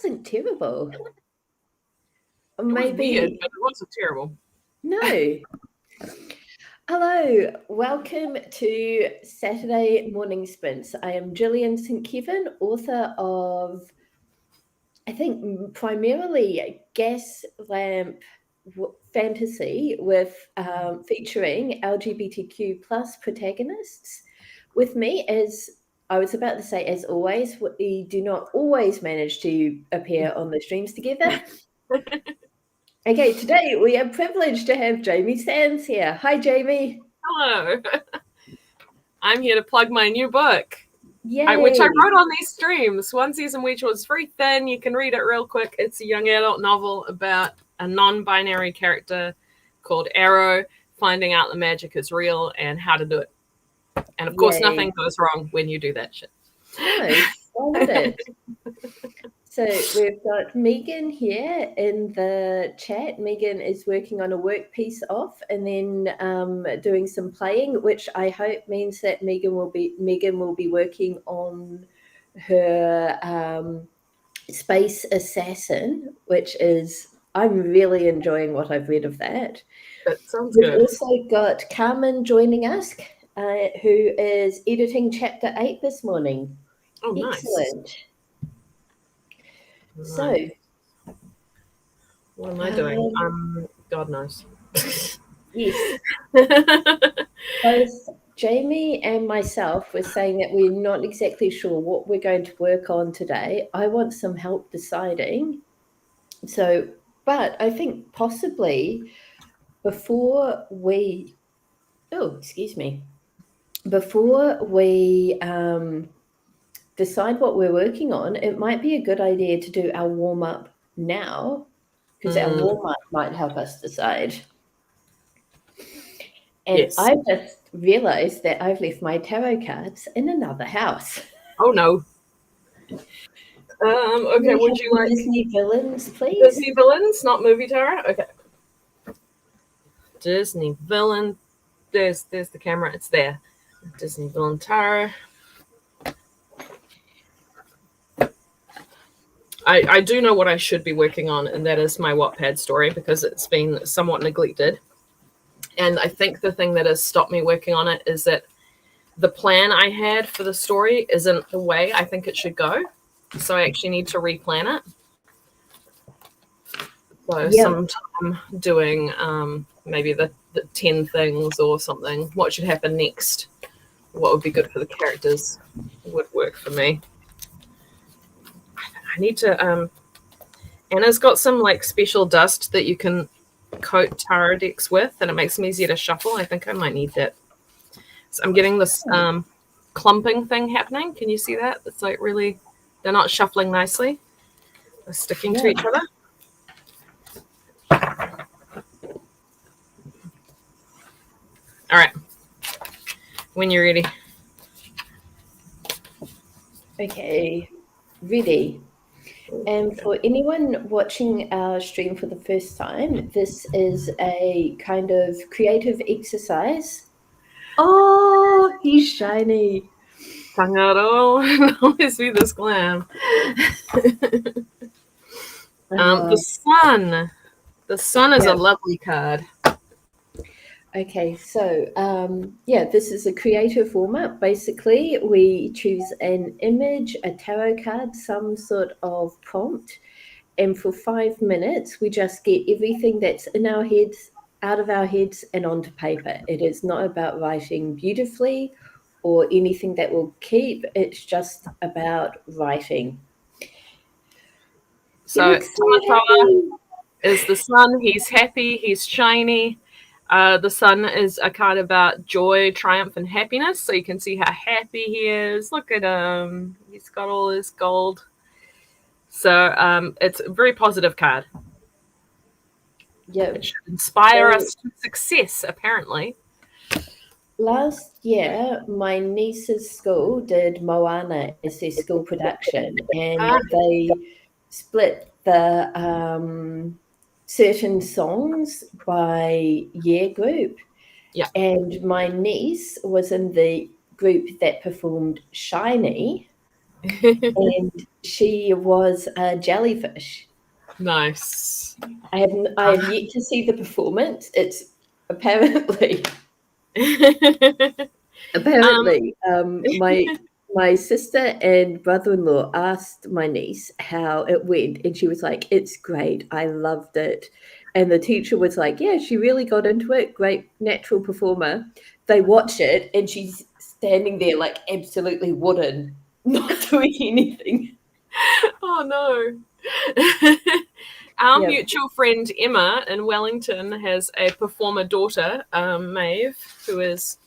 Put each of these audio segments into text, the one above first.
wasn't terrible. It was weird, but it wasn't terrible. No. Hello, welcome to Saturday Morning Sprints. I am Gillian St. Kevin, author of, I think, primarily Gas Lamp fantasy with featuring LGBTQ plus protagonists. With me, as I was about to say, as always, we do not always manage to appear on the streams together. Okay, today we are privileged to have Jamie Sands here. Hi, Jamie. Hello. I'm here to plug my new book, Yay. which I wrote on these streams. One season, which was very thin. You can read it real quick. It's a young adult novel about a non-binary character called Arrow finding out the magic is real and how to do it. And of course, nothing goes wrong when you do that shit. No, why would it? So we've got Megan here in the chat. Megan is working on a work piece off and then doing some playing, which I hope means that Megan will be working on her Space Assassin, which is, I'm really enjoying what I've read of that. That sounds We've good. also got Carmen joining us, who is editing chapter 8 this morning. Oh, excellent. Nice. So, what am I doing? God knows. Yes. Both Jamie and myself were saying that we're not exactly sure what we're going to work on today. I want some help deciding. So, but I think possibly before we decide what we're working on, it might be a good idea to do our warm-up now, because our warm-up might help us decide. And yes. I just realized that I've left my tarot cards in another house. Oh no. Okay, would you like Disney villains, please? Disney villains, not movie tarot? Okay. Disney villain. There's the camera. It's there. Disney villain tarot. I do know what I should be working on, and that is my Wattpad story, because it's been somewhat neglected. And I think the thing that has stopped me working on it is that the plan I had for the story isn't the way I think it should go. So I actually need to replan it. So sometime doing maybe the 10 things or something, what should happen next, what would be good for the characters, would work for me. I need to Anna's got some like special dust that you can coat tarot decks with, and it makes them easier to shuffle. I think I might need that. So I'm getting this clumping thing happening. Can you see that? It's like really, they're not shuffling nicely. They're sticking to each other. All right. When you're ready. Okay, ready. And for anyone watching our stream for the first time, this is a kind of creative exercise. Oh, he's shiny. Tangaro, always be this glam. The sun. The sun is a lovely card. Okay, so this is a creative warm-up. Basically, we choose an image, a tarot card, some sort of prompt, and for 5 minutes, we just get everything that's in our heads, out of our heads, and onto paper. It is not about writing beautifully or anything that will keep. It's just about writing. So Tamatoa is the sun. He's happy. He's shiny. The sun is a card about joy, triumph, and happiness. So you can see how happy he is. Look at him. He's got all his gold. So it's a very positive card. Yeah. It should inspire us to success, apparently. Last year, my niece's school did Moana as their school production, and they split the certain songs by year group. Yeah. And my niece was in the group that performed Shiny, and she was a jellyfish. Nice. I have yet to see the performance. It's apparently um, apparently my sister and brother-in-law asked my niece how it went, and she was like, "It's great. I loved it." And the teacher was like, "Yeah, she really got into it. Great natural performer." They watch it, and she's standing there like absolutely wooden, not doing anything. oh no. Our Yeah. mutual friend Emma in Wellington has a performer daughter, Maeve, who is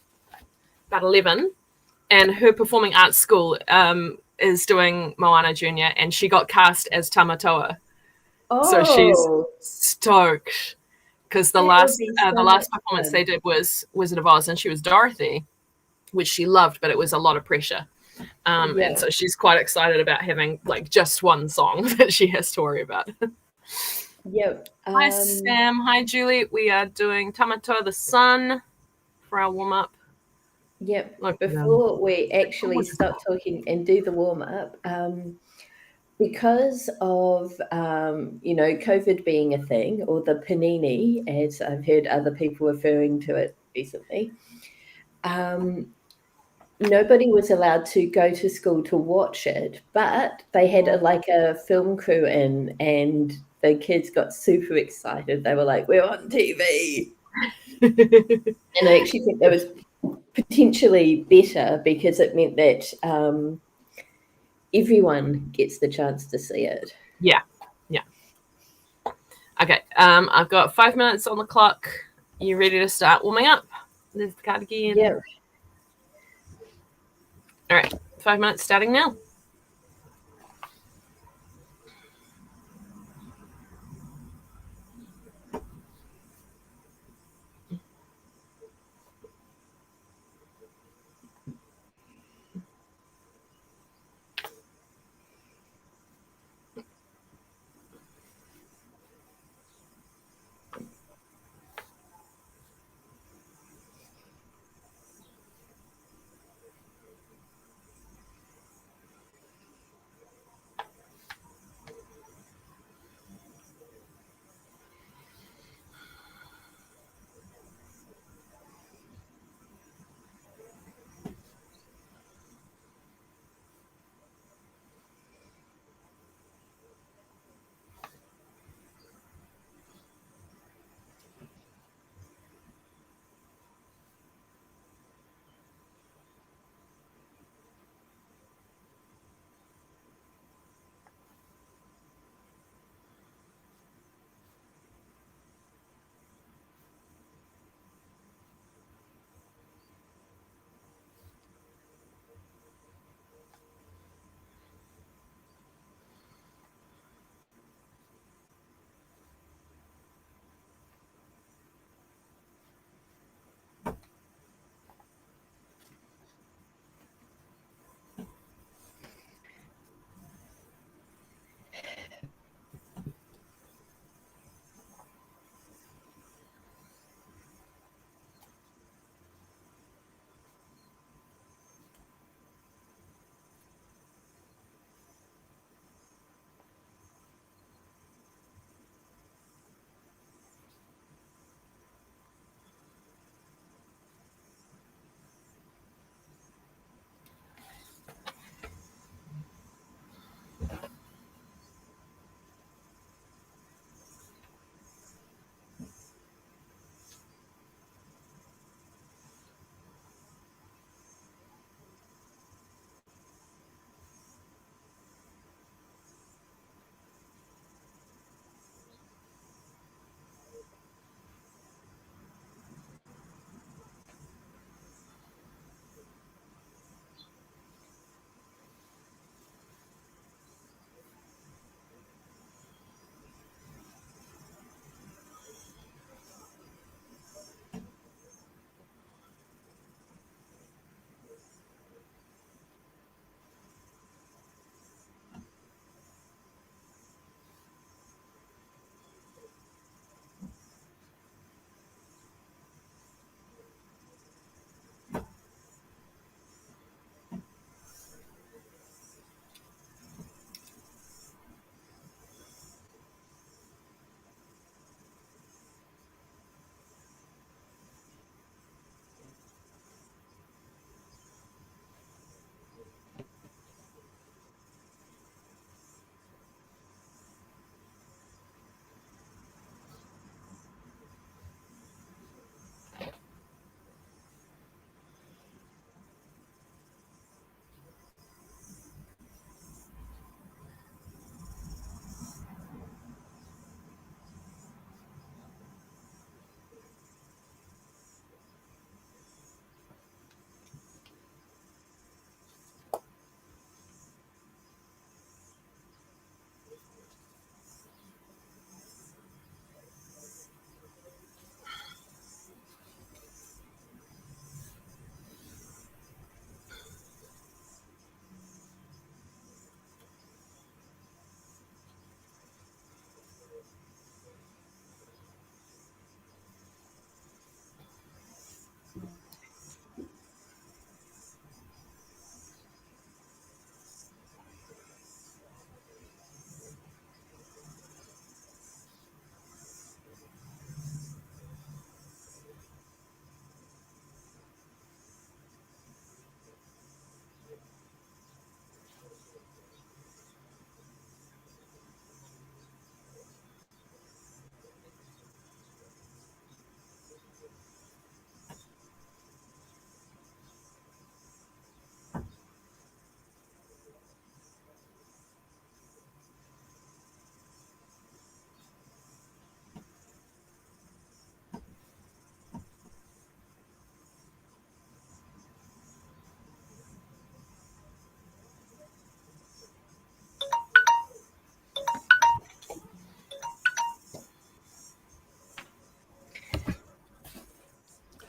about 11, and her performing arts school is doing Moana Junior, and she got cast as Tamatoa. So she's Oh, stoked because the that would last be the so much last performance fun. they did was Wizard of Oz, and she was Dorothy, which she loved, but it was a lot of pressure. And Yeah. so she's quite excited about having like just one song that she has to worry about. Yep. Hi Sam, hi Julie. We are doing Tamatoa the Sun for our warm up. Yep. Look at them. Before we actually start talking and do the warm up, because of COVID being a thing, or the panini, as I've heard other people referring to it recently, nobody was allowed to go to school to watch it, but they had a film crew in, and the kids got super excited. They were like, "We're on TV." And I actually think that was potentially better because it meant that everyone gets the chance to see it. Yeah, yeah. Okay, I've got 5 minutes on the clock. You ready to start warming up? There's the card again. Yeah. All right, 5 minutes starting now.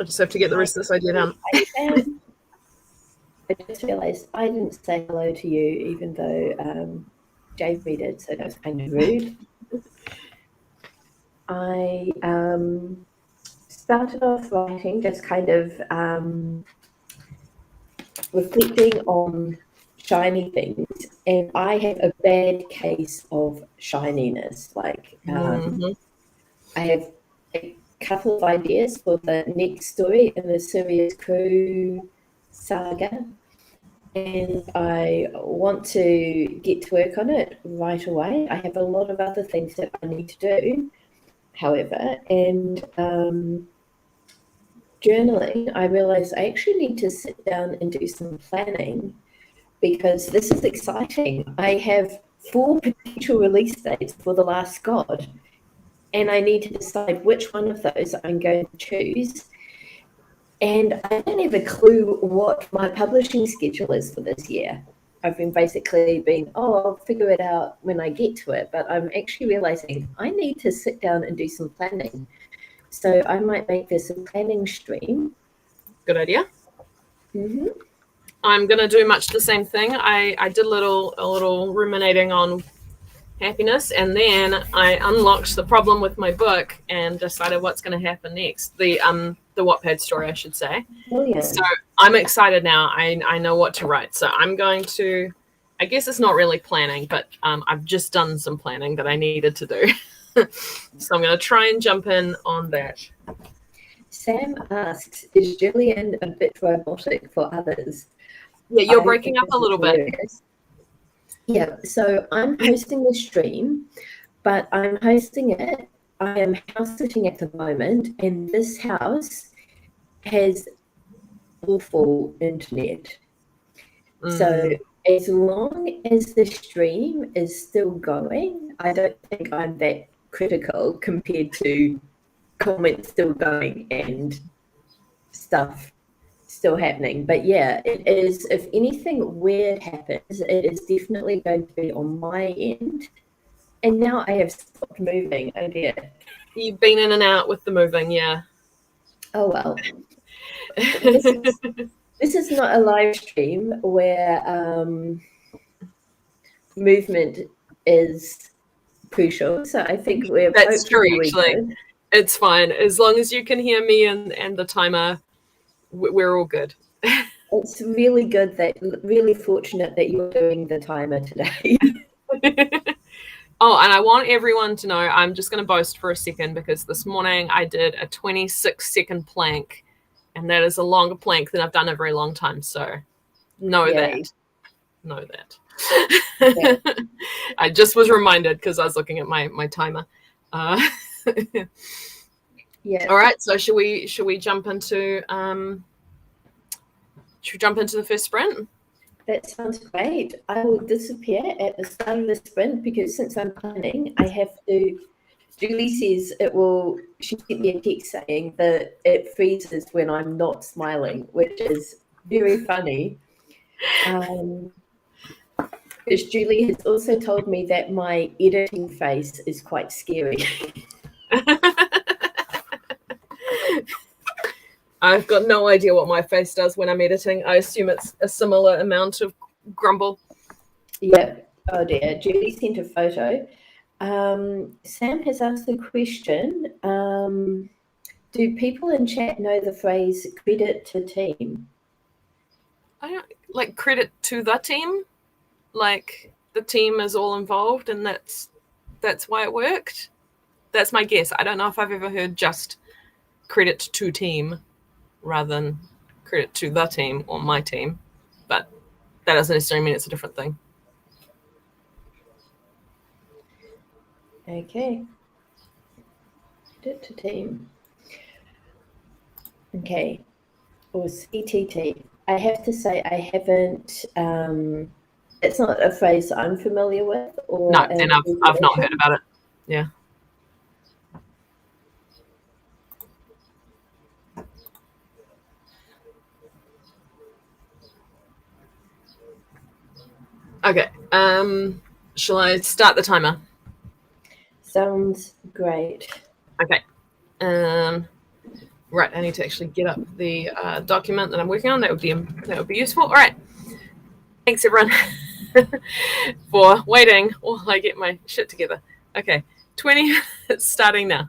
I just have to get the rest of this idea down. I just realised I didn't say hello to you, even though Jamie did, so that was kind of rude. I started off writing, just kind of reflecting on shiny things, and I have a bad case of shininess. Like, I have a couple of ideas for the next story in the Sirius Crew saga, and I want to get to work on it right away. I have a lot of other things that I need to do, however, and journaling, I realized I actually need to sit down and do some planning because this is exciting. I have 4 potential release dates for The Last God, and I need to decide which one of those I'm going to choose. And I don't have a clue what my publishing schedule is for this year. I've been I'll figure it out when I get to it. But I'm actually realizing I need to sit down and do some planning. So I might make this a planning stream. Good idea. Mm-hmm. I'm going to do much the same thing. I did a little ruminating on happiness, and then I unlocked the problem with my book and decided what's going to happen next. The Wattpad story, I should say. Brilliant. So I'm excited now. I know what to write. So I'm going to, I guess it's not really planning, but I've just done some planning that I needed to do. So I'm going to try and jump in on that. Sam asks, is Gillian a bit robotic for others? Yeah, you're breaking up a little bit. Yeah, so I'm hosting the stream, but I am house sitting at the moment, and this house has awful internet. So as long as the stream is still going, I don't think I'm that critical compared to comments still going and stuff still happening. But yeah, it is, if anything weird happens, it is definitely going to be on my end. And now I have stopped moving. Oh dear. You've been in and out with the moving, yeah. Oh well. This is not a live stream where movement is crucial. So I think that's true. Actually, it's fine as long as you can hear me and the timer. We're all good. It's really fortunate that you're doing the timer today. Oh, and I want everyone to know, I'm just going to boast for a second because this morning I did a 26-second plank, and that is a longer plank than I've done in a very long time. So know that. Yeah. I just was reminded because I was looking at my timer. Yeah. All right. So should we jump into the first sprint? That sounds great. I will disappear at the start of the sprint because since I'm planning, I have to. Julie says she sent me a text saying that it freezes when I'm not smiling, which is very funny. Because Julie has also told me that my editing face is quite scary. I've got no idea what my face does when I'm editing. I assume it's a similar amount of grumble. Yeah. Oh dear. Julie sent a photo. Sam has asked the question, do people in chat know the phrase credit to team? I don't like credit to the team. Like the team is all involved and that's why it worked. That's my guess. I don't know if I've ever heard just credit to team rather than credit to the team or my team, but that doesn't necessarily mean it's a different thing. Okay. Credit to team. Okay. Or CTT. I have to say I haven't, it's not a phrase I'm familiar with. Or no, and I've not heard about it. Yeah. Okay. Shall I start the timer? Sounds great. Okay. Right, I need to actually get up the document that I'm working on. That would be useful. All right, thanks everyone for waiting while I get my shit together. Okay, 20 minutes starting now.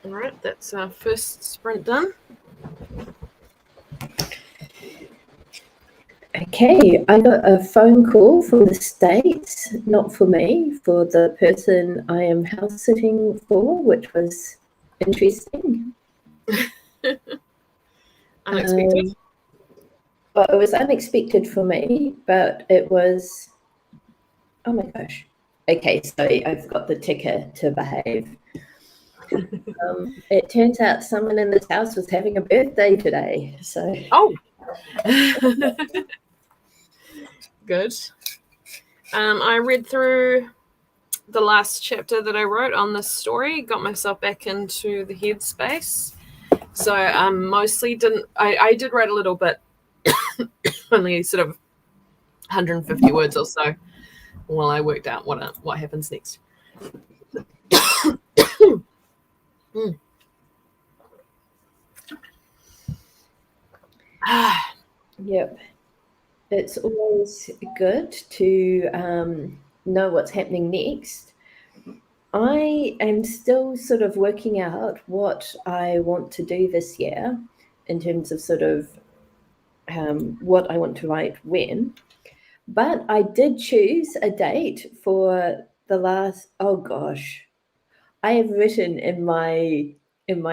All right, that's our first sprint done. Okay, I got a phone call from the States, not for me, for the person I am house sitting for, which was interesting. Unexpected. Well, it was unexpected for me, but it was, oh my gosh. Okay, so I've got the ticker to behave. It turns out someone in this house was having a birthday today, so. Oh. Good. I read through the last chapter that I wrote on this story, got myself back into the headspace. So mostly didn't. I did write a little bit, only sort of 150 words or so, while I worked out what happens next. Mm. Yep. It's always good to know what's happening next. I am still sort of working out what I want to do this year in terms of sort of what I want to write when. But I did choose a date for the last, oh gosh, I have written in my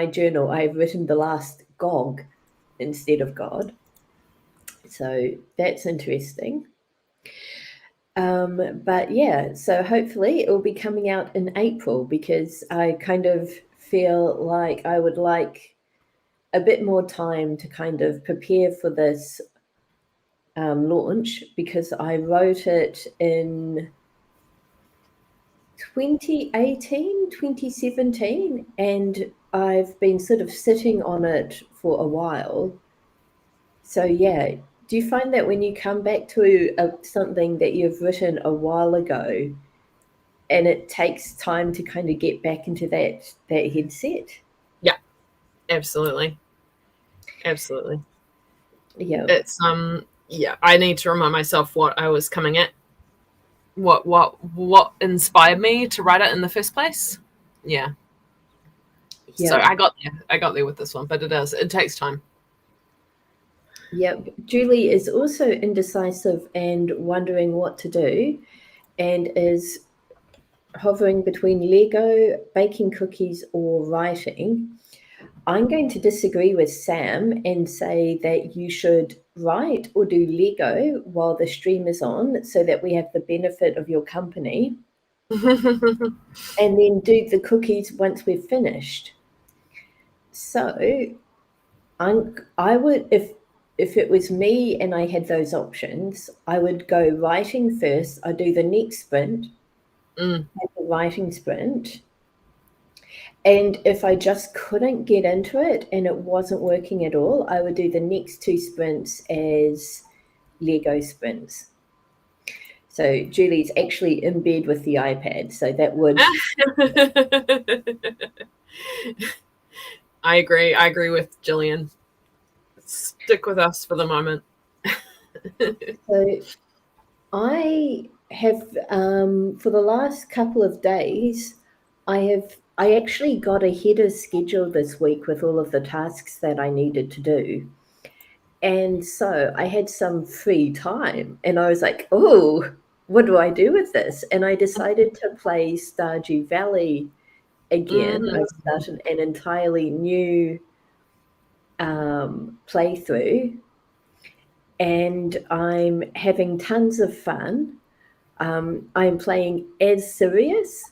journal, I have written the last Gog instead of God. So that's interesting. But yeah, so hopefully it will be coming out in April because I kind of feel like I would like a bit more time to kind of prepare for this launch because I wrote it in 2018, 2017, and I've been sort of sitting on it for a while. So yeah, do you find that when you come back to something that you've written a while ago, and it takes time to kind of get back into that headset? Yeah, absolutely. Absolutely. Yeah. It's yeah, I need to remind myself what I was coming at. What inspired me to write it in the first place. Yeah. So Yeah. I got there with this one, but it takes time. Yep. Julie is also indecisive and wondering what to do and is hovering between Lego, baking cookies, or writing. I'm going to disagree with Sam and say that you should write or do Lego while the stream is on so that we have the benefit of your company, and then do the cookies once we've finished. So I would, if it was me and I had those options, I would go writing first. I do the next sprint, Mm. the writing sprint. And if I just couldn't get into it and it wasn't working at all, I would do the next two sprints as Lego sprints. So Julie's actually in bed with the iPad, so that would. I agree. I agree with Jillian. Stick with us for the moment. So I have, for the last couple of days, I actually got ahead of schedule this week with all of the tasks that I needed to do. And so I had some free time and I was like, oh, what do I do with this? And I decided to play Stardew Valley again. I started an entirely new playthrough and I'm having tons of fun. I'm playing as Sirius.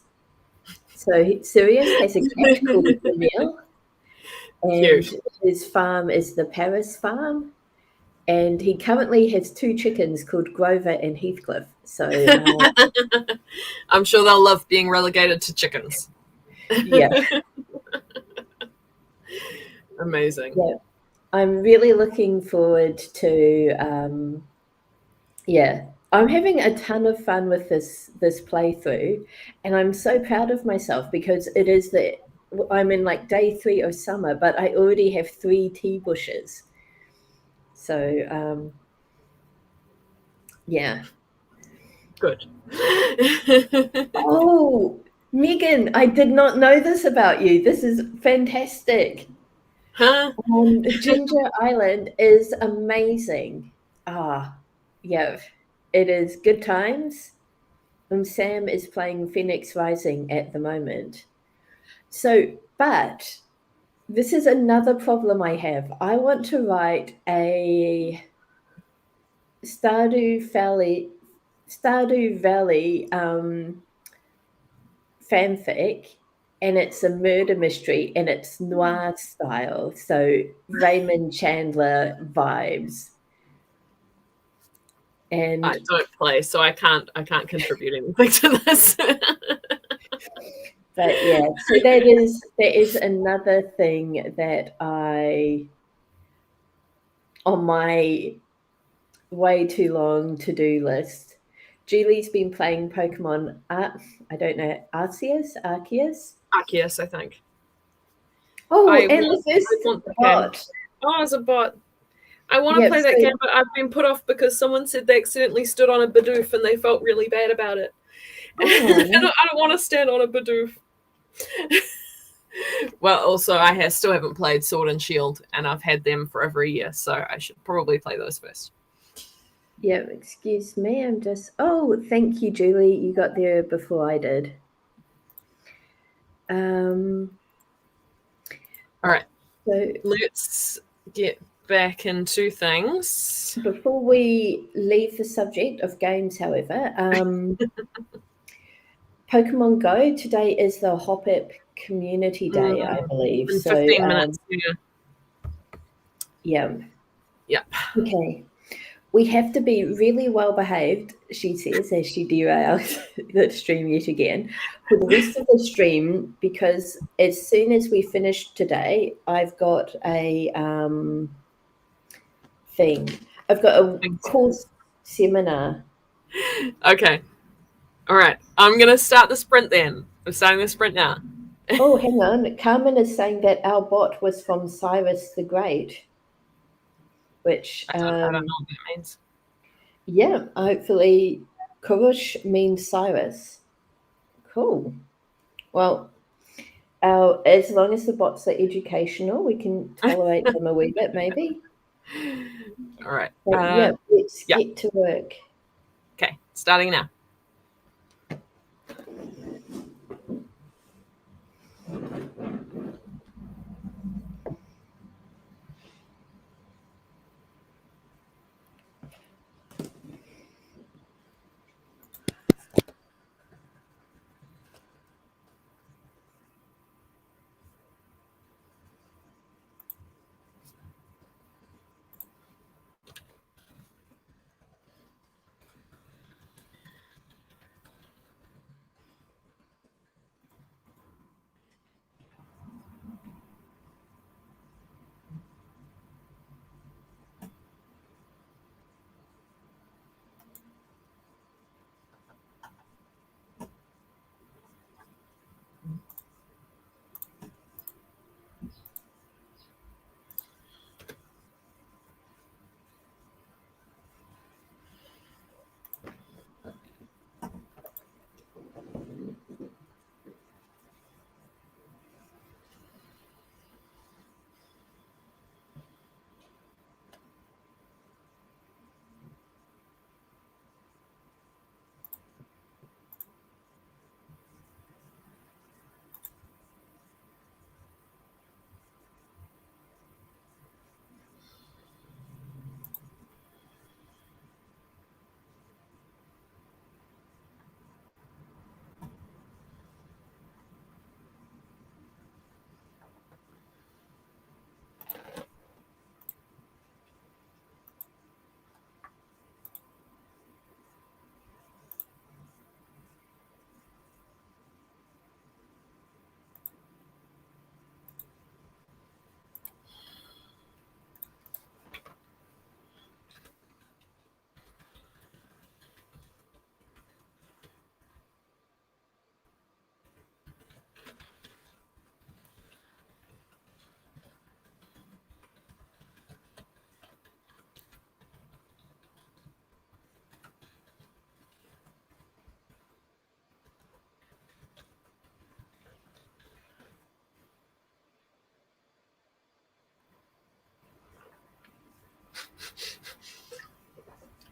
So Sirius has a cat called Emil, and Cute. his farm is the Paris farm. And he currently has two chickens called Grover and Heathcliff. So I'm sure they'll love being relegated to chickens. yeah, Amazing. yeah, I'm really looking forward to. Yeah, I'm having a ton of fun with this playthrough, and I'm so proud of myself because it is I'm in like day 3 of summer, but I already have 3 tea bushes. So yeah. Good. Oh, Megan, I did not know this about you. This is fantastic. Huh? Ginger Island is amazing. Ah, yeah, it is good times. Sam is playing Phoenix Rising at the moment. So, but this is another problem I have. I want to write a Stardew Valley fanfic, and it's a murder mystery, and it's noir style, so Raymond Chandler vibes. And I don't play, so I can't contribute anything to this. but yeah, so that is another thing that I on my way too long to do list. Julie's been playing Pokemon I don't know, Arceus? Arceus, I think. Oh, I and want, the I first want the game. bot. Oh, it's a bot. I want to Yeah, play that game, but I've been put off because someone said they accidentally stood on a Bidoof and they felt really bad about it. oh, I don't want to stand on a Bidoof. Well, also, still haven't played Sword and Shield, and I've had them for over a year, so I should probably play those first. yeah, excuse me. I'm just. Oh, thank you, Julie. You got there before I did. All right. So Let's get back into things. before we leave the subject of games, however, Pokemon Go today is the Hop-Up Community Day, I believe. In So 15 minutes. yeah. Yep. Okay. We have to be really well behaved, she says, as she derails the stream yet again, for the rest of the stream, because as soon as we finish today, I've got a thing. I've got a course seminar. Okay. All right. I'm going to start the sprint then. I'm starting the sprint now. Oh, hang on. Carmen is saying that our bot was from Cyrus the Great, which I don't know what that means. yeah, hopefully Kurush means Cyrus. Cool. Well, as long as the bots are educational, we can tolerate them a wee bit, maybe. All right. But yeah, let's get to work. Okay, starting now.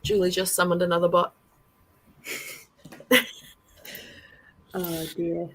Julie just summoned another bot. Oh dear.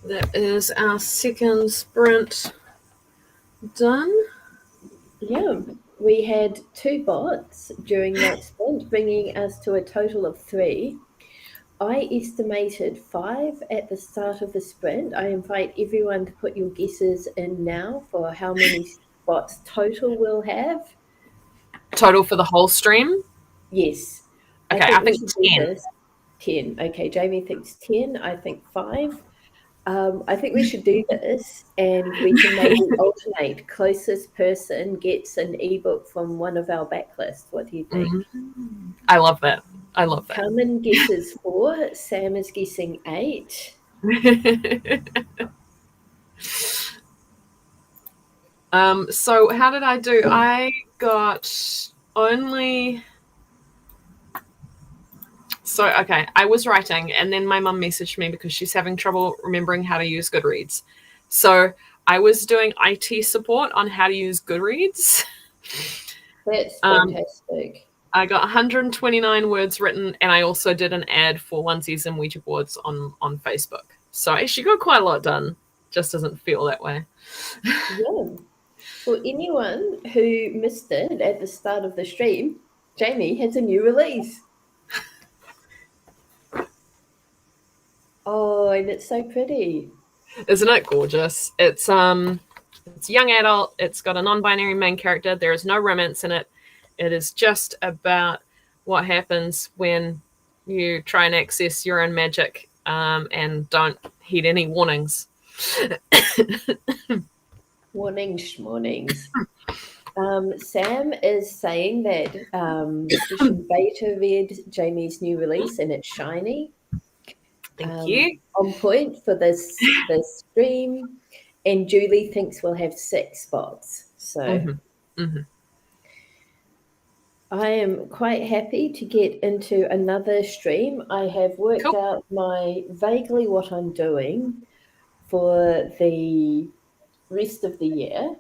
That is our second sprint done. Yeah, we had 2 bots during that sprint, bringing us to a total of 3. I estimated 5 at the start of the sprint. I invite everyone to put your guesses in now for how many bots total we'll have. Total for the whole stream? Yes. Okay, I I think we think should do 10. this. 10. Okay, Jamie thinks 10. I think 5. I think we should do this and we can maybe alternate. Closest person gets an ebook from one of our backlists. What do you think? I love that. I love that. Carmen guesses 4. Sam is guessing 8. So how did I do? I got only... So, okay, I was writing and then my mum messaged me because she's having trouble remembering how to use Goodreads. So I was doing IT support on how to use Goodreads. That's fantastic. I got 129 words written, and I also did an ad for onesies and Ouija boards on Facebook. So I actually got quite a lot done. Just doesn't feel that way. Yeah. For anyone who missed it at the start of the stream, Jamie has a new release. Oh, and it's so pretty. Isn't it gorgeous? It's young adult. It's got a non-binary main character. There is no romance in it. It is just about what happens when you try and access your own magic and don't heed any warnings. Warnings. Sam is saying that she beta read Jamie's new release and it's shiny. Thank you. On point for this stream, and Julie thinks we'll have 6 spots. So I am quite happy to get into another stream. I have worked out vaguely what I'm doing for the rest of the year.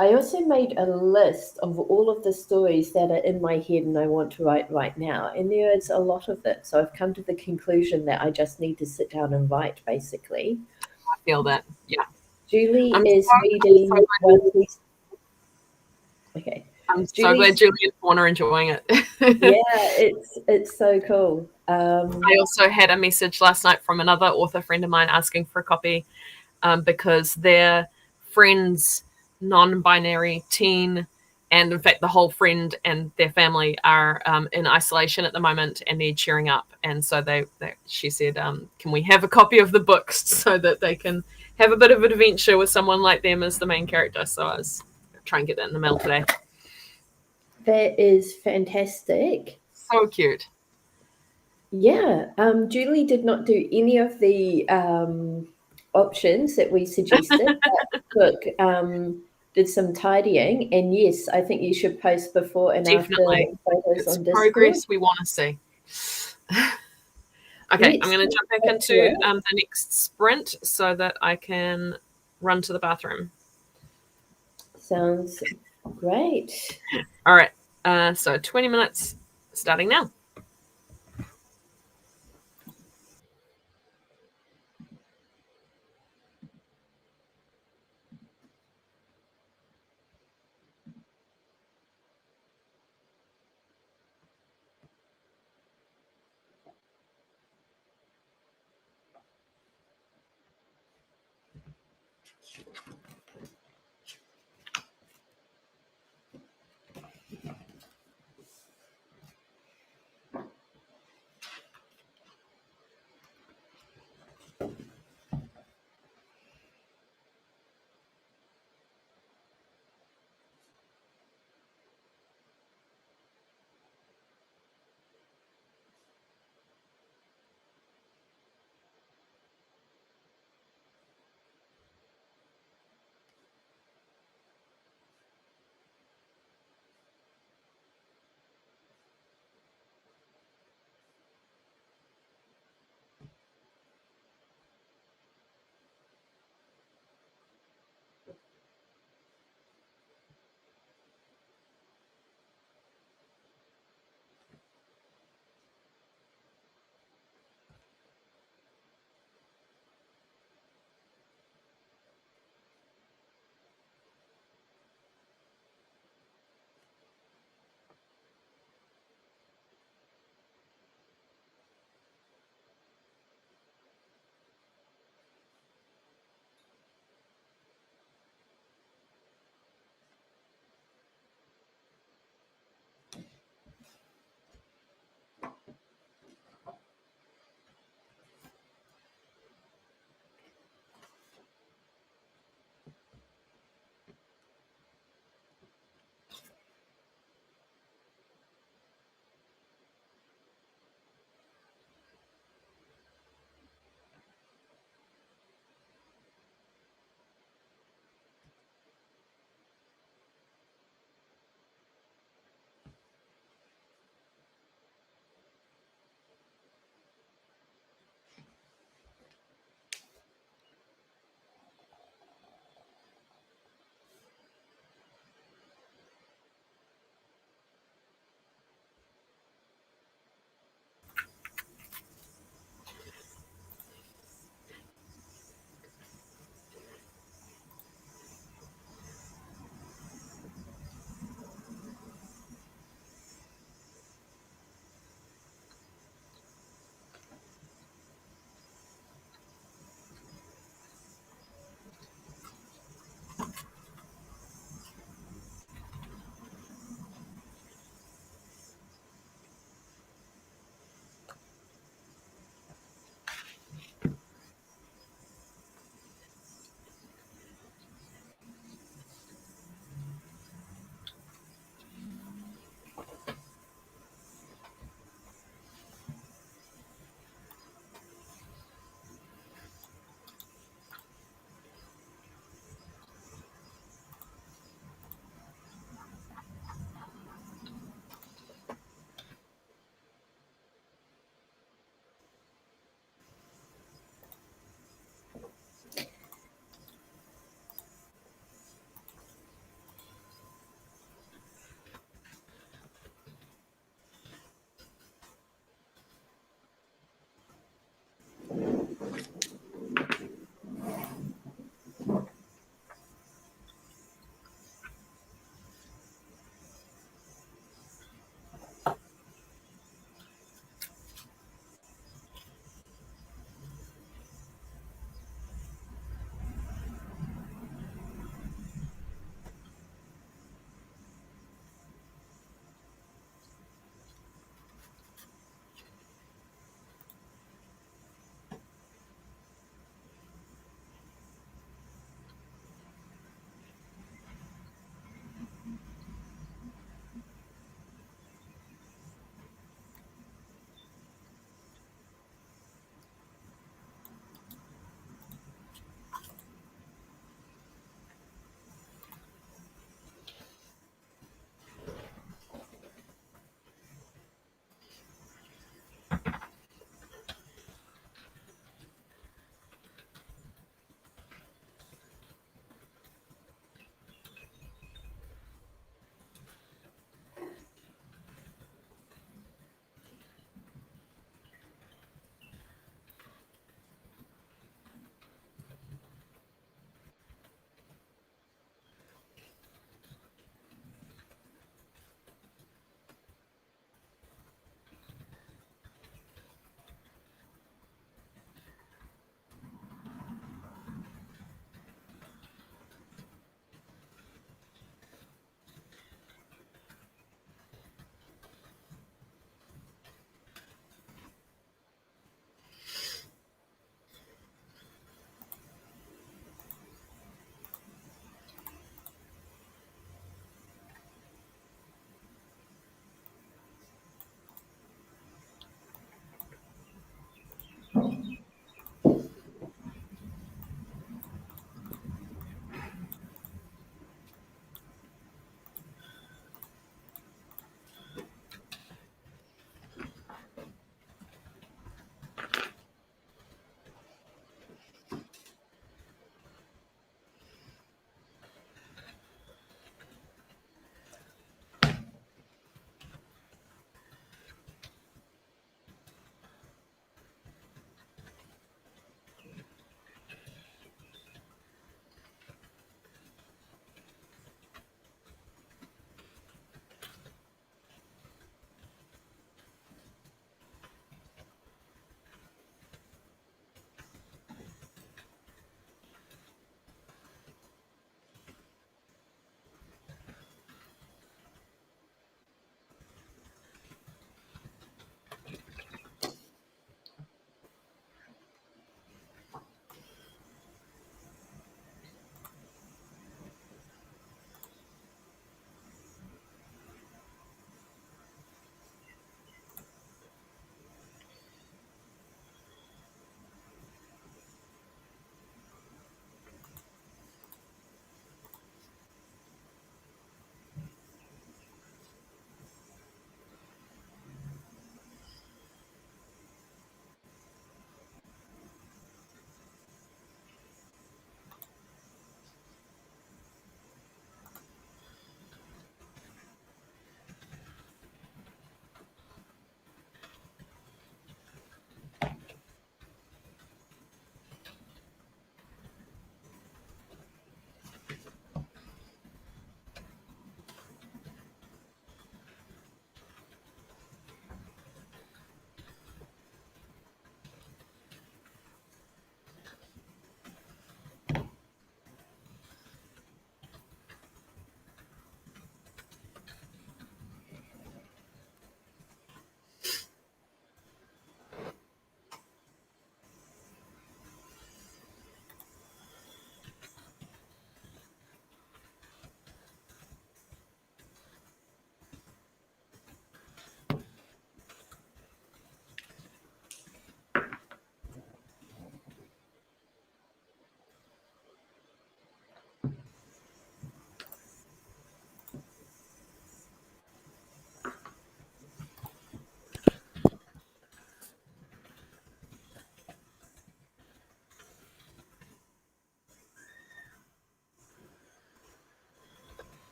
I also made a list of all of the stories that are in my head and I want to write right now. And there is a lot of it. So I've come to the conclusion that I just need to sit down and write, basically. I feel that, yeah. Julie is reading One Piece. Okay. I'm so glad Julie and Fawn are enjoying it. Yeah, it's so cool. I also had a message last night from another author friend of mine asking for a copy because their friends, non-binary teen, and in fact the whole friend and their family are in isolation at the moment and need cheering up. And so she said, can we have a copy of the books so that they can have a bit of an adventure with someone like them as the main character? So I was trying to get that in the mail today. That is fantastic. So cute. Yeah. Julie did not do any of the options that we suggested. Look, did some tidying, and yes, I think you should post before and Definitely. after photos it's on Discord. Progress we want to see. Okay, I'm going to jump back into the next sprint so that I can run to the bathroom. Sounds great. All right, so 20 minutes starting now.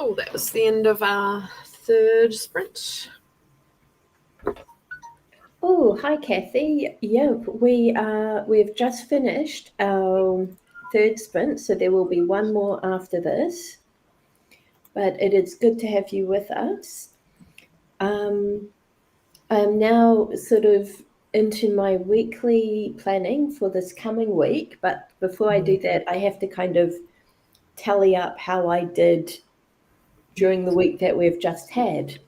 So that was the end of our third sprint. Oh, hi, Kathy. Yep, we've just finished our third sprint, so there will be one more after this. But it is good to have you with us. I'm now sort of into my weekly planning for this coming week, but before I do that, I have to kind of tally up how I did during the week that we've just had.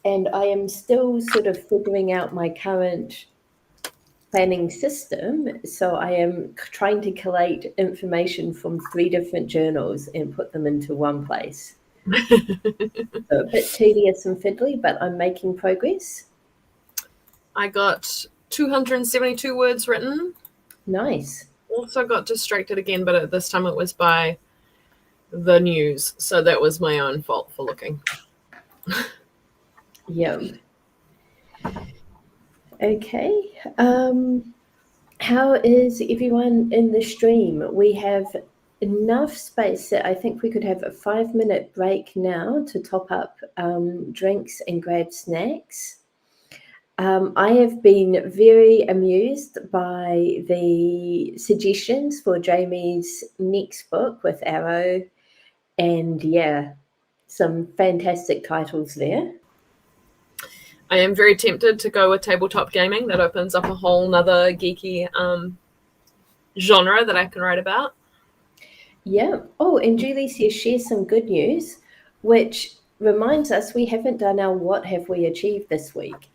And I am still sort of figuring out my current planning system. So I am trying to collate information from 3 different journals and put them into one place. So a bit tedious and fiddly, but I'm making progress. I got 272 words written. Nice. Also got distracted again, but this time it was by the news. So that was my own fault for looking. Yeah. Okay. How is everyone in the stream? We have enough space that I think we could have a 5-minute break now to top up drinks and grab snacks. I have been very amused by the suggestions for Jamie's next book with Arrow, and yeah, some fantastic titles there. I am very tempted to go with tabletop gaming. That opens up a whole nother geeky genre that I can write about. Yeah. Oh, and Julie says share some good news, which reminds us we haven't done our what have we achieved this week.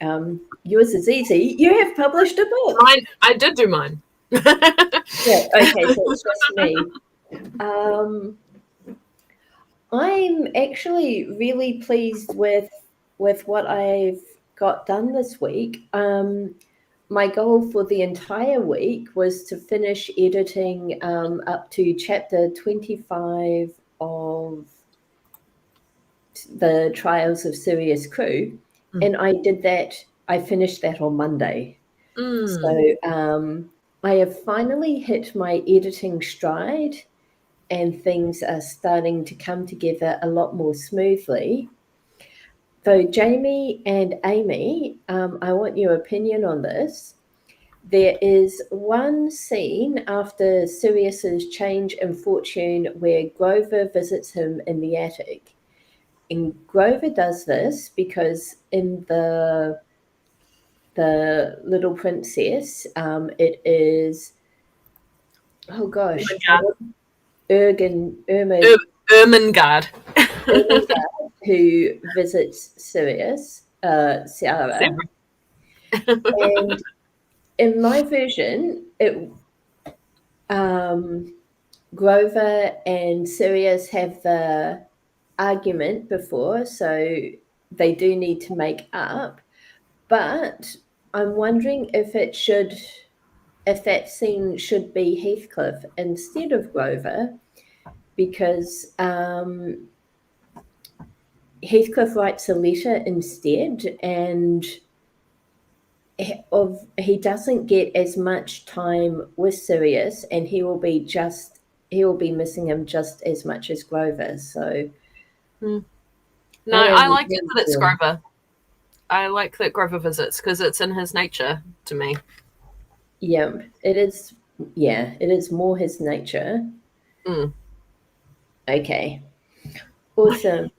Yours is easy. You have published a book. I did do mine. Yeah. Okay. So it's just me. I'm actually really pleased with what I've got done this week. My goal for the entire week was to finish editing up to chapter 25 of the Trials of Sirius Crew, and I did that. I finished that on Monday. So I have finally hit my editing stride, and things are starting to come together a lot more smoothly. So Jamie and Amy, I want your opinion on this. There is one scene after Sirius's change in fortune where Grover visits him in the attic. And Grover does this because in the Little Princess, it is, oh gosh, Ermengarde. Who visits Sirius, Sarah. And in my version, Grover and Sirius have the argument before, so they do need to make up. But I'm wondering if that scene should be Heathcliff instead of Grover, because Heathcliff writes a letter instead, and he doesn't get as much time with Sirius, and he will be missing him just as much as Grover. So no, I like it that it's Grover. I like that Grover visits because it's in his nature to me. Yeah, it is. Yeah, it is more his nature. Okay, awesome.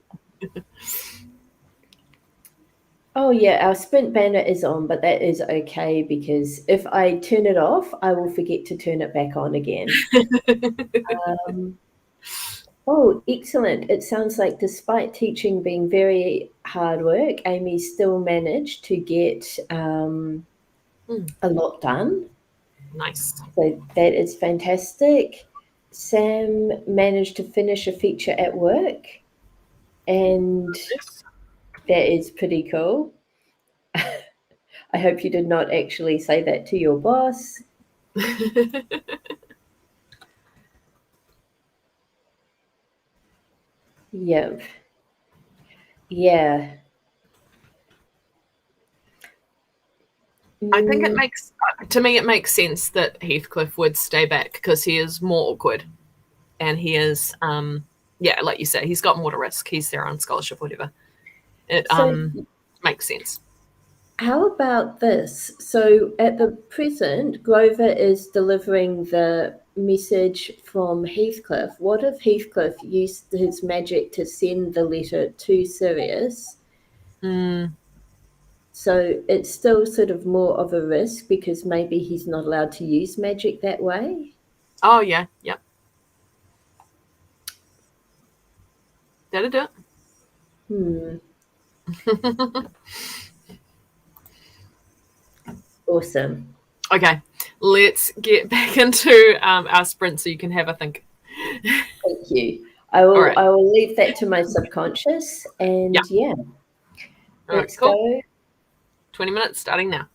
Oh yeah, our sprint banner is on, but that is okay because if I turn it off, I will forget to turn it back on again. Oh, excellent. It sounds like despite teaching being very hard work, Amy still managed to get a lot done. Nice. So that is fantastic. Sam managed to finish a feature at work, and that is pretty cool. I hope you did not actually say that to your boss. Yep. Yeah. I think it makes sense that Heathcliff would stay back because he is more awkward and he is yeah, like you say, he's got more to risk. He's there on scholarship, whatever. It So makes sense. how about this? So at the present, Grover is delivering the message from Heathcliff. What if Heathcliff used his magic to send the letter to Sirius? So it's still sort of more of a risk because maybe he's not allowed to use magic that way. Oh yeah, yep. That'll do Hmm. it. Awesome. Okay, let's get back into our sprint so you can have a think. Thank you. I All will right. I will leave that to my subconscious and yeah, All right, let's cool. go. 20 minutes starting now.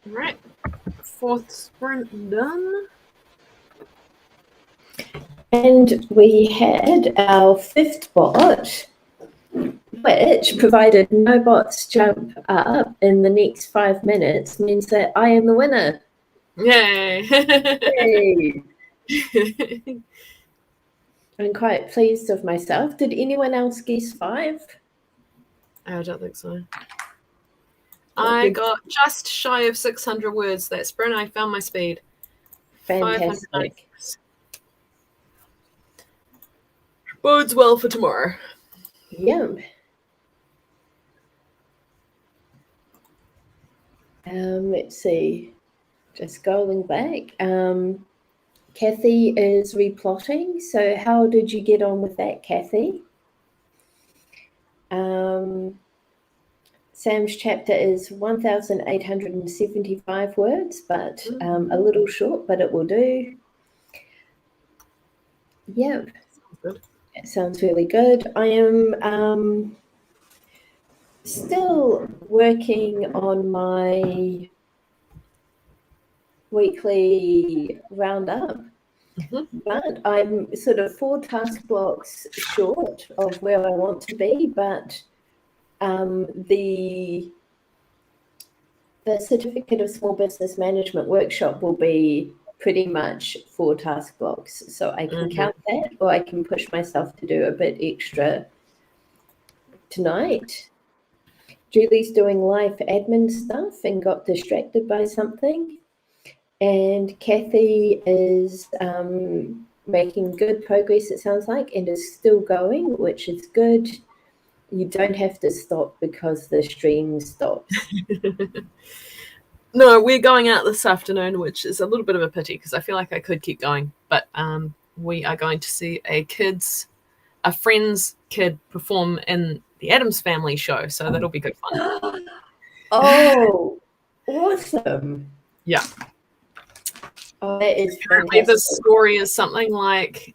All right. 4th sprint done. And we had our 5th bot, which, provided no bots jump up in the next 5 minutes, means that I am the winner. Yay! Yay. I'm quite pleased with myself. Did anyone else guess 5? I don't think so. Oh, I good. got just shy of 600 words that sprint. I found my speed. Fantastic. 596. Bodes well for tomorrow. Yep. Let's see. Just going back. Kathy is replotting. So how did you get on with that, Kathy? Sam's chapter is 1,875 words, but a little short, but it will do. Yep. Good. That sounds really good. I am still working on my weekly roundup. Mm-hmm. But I'm sort of 4 task blocks short of where I want to be, but the Certificate of Small Business Management workshop will be pretty much 4 task blocks. So I can count that, or I can push myself to do a bit extra tonight. Julie's doing life admin stuff and got distracted by something. And Kathy is making good progress, it sounds like, and is still going, which is good. You don't have to stop because the stream stops. No, we're going out this afternoon, which is a little bit of a pity because I feel like I could keep going. But we are going to see a friend's kid perform in the Addams Family show. So that'll be good fun. Oh, awesome. Yeah. Oh, that is Apparently fantastic. the story is something like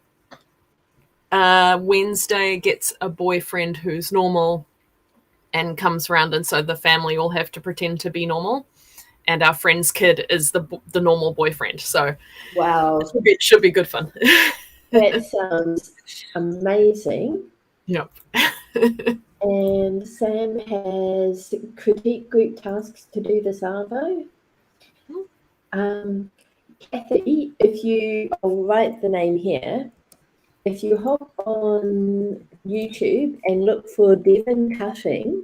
Wednesday gets a boyfriend who's normal and comes around, and so the family all have to pretend to be normal. And our friend's kid is the normal boyfriend. So wow, it should be good fun. That sounds amazing. Yep. And Sam has critique group tasks to do this Arvo. Kathy, I'll write the name here. If you hop on YouTube and look for Devon Cutting,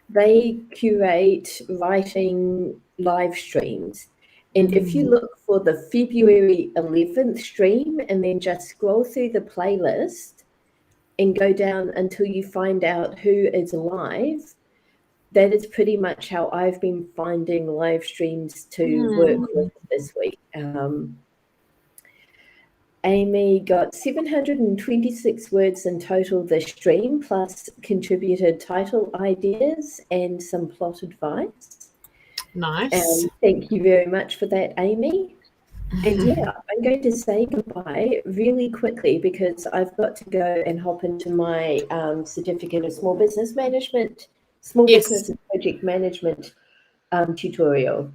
they curate writing live streams. And if you look for the February 11th stream and then just scroll through the playlist and go down until you find out who is live, that is pretty much how I've been finding live streams to work with this week. Amy got 726 words in total this stream, plus contributed title ideas and some plot advice. Nice. Thank you very much for that, Amy. And yeah, I'm going to say goodbye really quickly because I've got to go and hop into my Certificate of Small Business Management, Business and Project Management tutorial.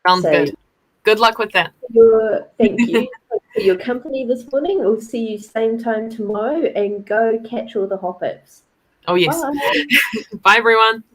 Sounds good. Good luck with that. Thank you for your company this morning. We'll see you same time tomorrow, and go catch all the hop-ups. Oh, yes. Bye. Bye, everyone.